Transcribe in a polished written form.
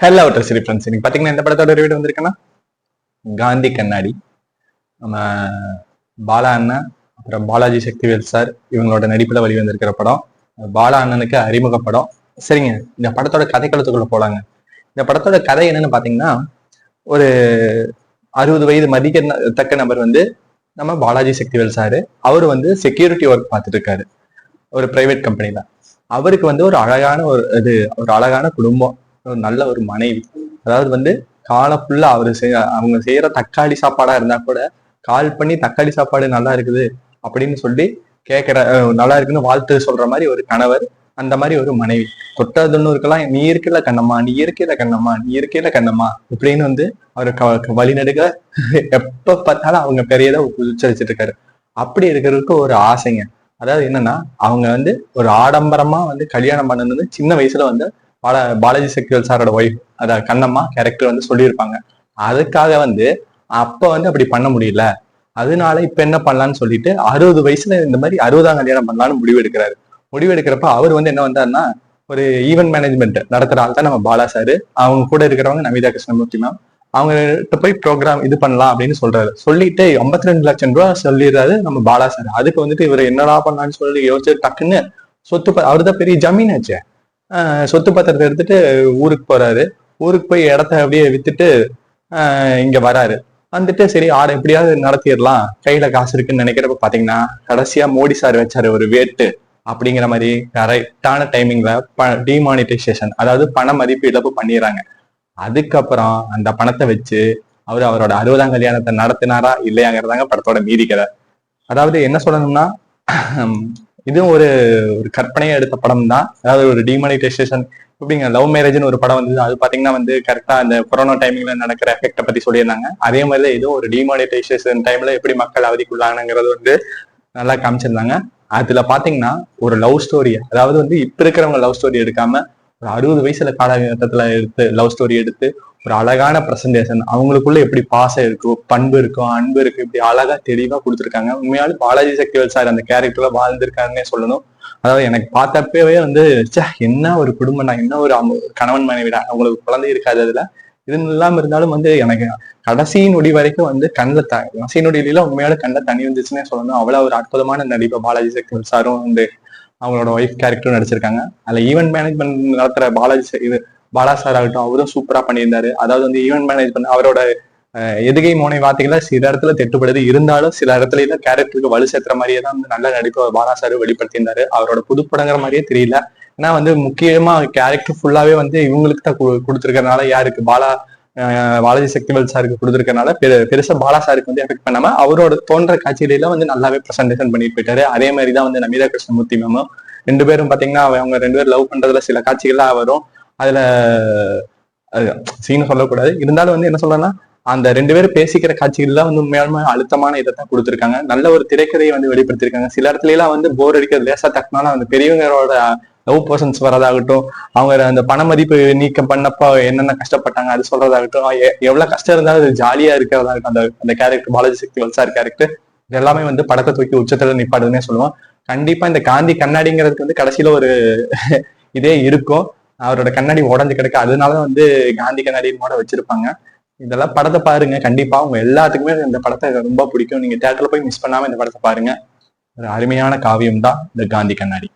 Hello சரி friends, இன்னைக்கு பார்த்தீங்கன்னா எந்த படத்தோட ரிவ்யூ வந்திருக்குன்னா காந்தி கண்ணாடி. நம்ம பாலா அண்ணன் அப்புறம் பாலாஜி சக்திவேல் சார் இவங்களோட நடிப்பில் வெளிவந்திருக்கிற படம். பாலா அண்ணனுக்கு அறிமுக படம். சரிங்க, இந்த படத்தோட கதைக்களத்துக்குள்ள போலாங்க. இந்த படத்தோட கதை என்னன்னு பார்த்தீங்கன்னா, ஒரு 60 வயது மதிக்கத்தக்க நபர் வந்து நம்ம பாலாஜி சக்திவேல் சாரு. அவர் வந்து செக்யூரிட்டி ஒர்க் பார்த்துட்டு இருக்காரு ஒரு பிரைவேட் கம்பெனில. அவருக்கு வந்து ஒரு அழகான குடும்பம், ஒரு நல்ல ஒரு மனைவி. அதாவது வந்து காலை ஃபுல்லா அவங்க செய்யற தக்காளி சாப்பாடா இருந்தா கூட கால் பண்ணி தக்காளி சாப்பாடு நல்லா இருக்குது அப்படின்னு சொல்லி கேட்கிற, நல்லா இருக்குன்னு வாழ்த்து சொல்ற மாதிரி ஒரு கணவர், அந்த மாதிரி ஒரு மனைவி. தொட்டதுன்னுக்கெல்லாம் நீ இருக்கல கண்ணம்மா, நீ இருக்கல கண்ணம்மா, நீ இருக்கல கண்ணம்மா இப்படின்னு வந்து அவரு வழிநடுக எப்ப பார்த்தாலும் அவங்க பெரியதை உச்சரிச்சுட்டு இருக்காரு. அப்படி இருக்கிறதுக்கு ஒரு ஆசைங்க. அதாவது என்னன்னா, அவங்க வந்து ஒரு ஆடம்பரமா வந்து கல்யாணம் பண்ணணும்னு சின்ன வயசுல வந்து பாலாஜி சக்திவேல் சாரோட ஒய்ஃப், அதாவது கண்ணம்மா கேரக்டர் வந்து சொல்லியிருப்பாங்க. அதுக்காக வந்து அப்ப வந்து அப்படி பண்ண முடியல. அதனால இப்ப என்ன பண்ணலான்னு சொல்லிட்டு 60 வயசுல இந்த மாதிரி 60ஆம் கல்யாணம் பண்ணலான்னு முடிவு எடுக்கிறாரு. முடிவு எடுக்கிறப்ப அவர் வந்து என்ன வந்தாருன்னா, ஒரு ஈவென்ட் மேனேஜ்மெண்ட் நடத்துற ஆள் தான் நம்ம பாலா சாரு. அவங்க கூட இருக்கிறவங்க நமிதா கிருஷ்ணமூர்த்தி மேம். அவங்க போய் ப்ரோக்ராம் இது பண்ணலாம் அப்படின்னு சொல்றாரு. சொல்லிட்டு 52 லட்சம் ரூபாய் சொல்லிடுறாரு நம்ம பாலா சார். அதுக்கு வந்துட்டு இவர் என்னடா பண்ணலான்னு சொல்லி யோசிச்சு டக்குன்னு அவர்தான் பெரிய ஜமீன் ஆச்சு. சொத்து பத்திரத்தை எடுத்துட்டு ஊருக்கு போறாரு. ஊருக்கு போய் இடத்த அப்படியே வித்துட்டு இங்க வராரு. வந்துட்டு சரி எப்படியாவது நடத்திடலாம், கையில காசு இருக்குன்னு நினைக்கிறப்ப பாத்தீங்கன்னா கடைசியா மோடி சார் வச்சாரு ஒரு வேட்டு அப்படிங்கிற மாதிரி கரெக்டான டைமிங்ல டிமானிட்டைசேஷன், அதாவது பண மதிப்பு இழப்பு பண்ணிடுறாங்க. அதுக்கப்புறம் அந்த பணத்தை வச்சு அவரோட 60ஆம் கல்யாணத்தை நடத்தினாரா இல்லையாங்கிறதாங்க படத்தோட மீதி கதை. அதாவது என்ன சொல்லணும்னா, இதுவும் ஒரு கற்பனையா எடுத்த படம் தான். அதாவது ஒரு டிமானிட்டைசேஷன் இப்படிங்க லவ் மேரேஜ்னு ஒரு படம் வந்தது. அது பாத்தீங்கன்னா வந்து கரெக்டா அந்த கொரோனா டைமிங்ல நடக்கிற எஃபெக்ட பத்தி சொல்லியிருந்தாங்க. அதே மாதிரிதான் இதுவும் ஒரு டிமானிட்டைசேஷன் டைம்ல எப்படி மக்கள் அவதிக்குள்ளாங்கிறது வந்து நல்லா காமிச்சிருந்தாங்க. அதுல பாத்தீங்கன்னா ஒரு லவ் ஸ்டோரி, அதாவது வந்து இப்ப இருக்கிறவங்க லவ் ஸ்டோரி எடுக்காம ஒரு 60 வயசுல காலகட்டத்துல எடுத்து லவ் ஸ்டோரி எடுத்து ஒரு அழகான பிரசன்டேஷன், அவங்களுக்குள்ள எப்படி பாசம் இருக்கும், பண்பு இருக்கும், அன்பு இருக்கு, இப்படி அழகா தெளிவா கொடுத்துருக்காங்க. உண்மையாலும் பாலாஜி சக்திவேல் சார் அந்த கேரக்டர்ல வாழ்ந்திருக்காருன்னே சொல்லணும். அதாவது எனக்கு பார்த்தப்பவே வந்து என்ன ஒரு குடும்பம் தான், என்ன ஒரு கணவன் மனைவிடா, அவங்களுக்கு குழந்தை இருக்காது அதுல. இது இல்லாம இருந்தாலும் வந்து எனக்கு கடைசி நொடி வரைக்கும் வந்து கடைசி நொடியில உண்மையால கண்ணில் தண்ணி வந்துச்சுன்னே சொல்லணும். அவ்வளவு ஒரு அற்புதமான நடிப்பை பாலாஜி சக்திவேல் சாரும் வந்து அவங்களோட ஒய்ஃப் கேரக்டரும் நடிச்சிருக்காங்க. அதுல ஈவென்ட் மேனேஜ்மெண்ட் நடத்துற பாலா சார் ஆகட்டும், அவரும் சூப்பரா பண்ணியிருந்தாரு. அதாவது வந்து ஈவென்ட் மேனேஜ்மெண்ட் அவரோட எதுகை மோனை வார்த்தைகள சில இடத்துல தெட்டுப்படுது, இருந்தாலும் சில இடத்துல கேரக்டருக்கு வலு சேர்த்துற மாதிரியே தான் வந்து நல்ல நடிப்பு பாலா சார் வெளிப்படுத்தியிருந்தாரு. அவரோட புதுப்படங்கிற மாதிரியே தெரியல. ஏன்னா வந்து முக்கியமா கேரக்டர் ஃபுல்லாவே வந்து இவங்களுக்கு தான் கொடுத்துருக்கறனால, யாருக்கு பாலாஜி சக்திவேல் சாருக்கு கொடுத்துருக்கனால பெருசா பாலா சாருக்கு வந்து எஃபெக்ட் பண்ணாம அவரோட தோன்ற காட்சியில வந்து நல்லாவே பிரசன்டேஷன் பண்ணிட்டு போயிட்டாரு. அதே மாதிரிதான் வந்து நமிதா கிருஷ்ணமூர்த்தி மேமும். 2 பேரும் பாத்தீங்கன்னா அவங்க 2 பேரும் லவ் பண்றதுல சில காட்சிகள்லாம் வரும். அதுல சீன் சொல்லக்கூடாது, இருந்தாலும் வந்து என்ன சொல்றேன்னா, அந்த 2 பேரும் பேசிக்கிற காட்சிகள்லாம் வந்து உண்மையாலுமே அழுத்தமான இதைத்தான் கொடுத்துருக்காங்க. நல்ல ஒரு திரைக்கதையை வந்து வெளிப்படுத்திருக்காங்க. சில இடத்துல எல்லாம் வந்து போர் அடிக்கிறது லேசா தட்டினாலும் அந்த பெரியவங்களோட லவ் பர்சன்ஸ் வரதாகட்டும், அவங்க அந்த பண மதிப்பு நீக்கம் பண்ணப்ப என்னென்ன கஷ்டப்பட்டாங்க அது சொல்றதாகட்டும், எவ்வளவு கஷ்டம் இருந்தாலும் அது ஜாலியா இருக்கிறதாகட்டும், அந்த character Balaji Sakthivel sir character இது எல்லாமே வந்து படத்தை தூக்கி உச்சத்துல நிப்பாடுதுன்னே சொல்லுவோம். கண்டிப்பா இந்த காந்தி கண்ணாடிங்கிறதுக்கு வந்து கடைசியில ஒரு இதே இருக்கும். அவரோட கண்ணாடி உடஞ்சு கிடக்கு, அதனால வந்து காந்தி கண்ணாடின்னு கூட வச்சிருப்பாங்க. இதெல்லாம் படத்தை பாருங்க, கண்டிப்பா உங்க எல்லாத்துக்குமே இந்த படத்தை ரொம்ப பிடிக்கும். நீங்க தியேட்டர்ல போய் மிஸ் பண்ணாம இந்த படத்தை பாருங்க. ஒரு அருமையான காவியம் தான் இந்த காந்தி கண்ணாடி.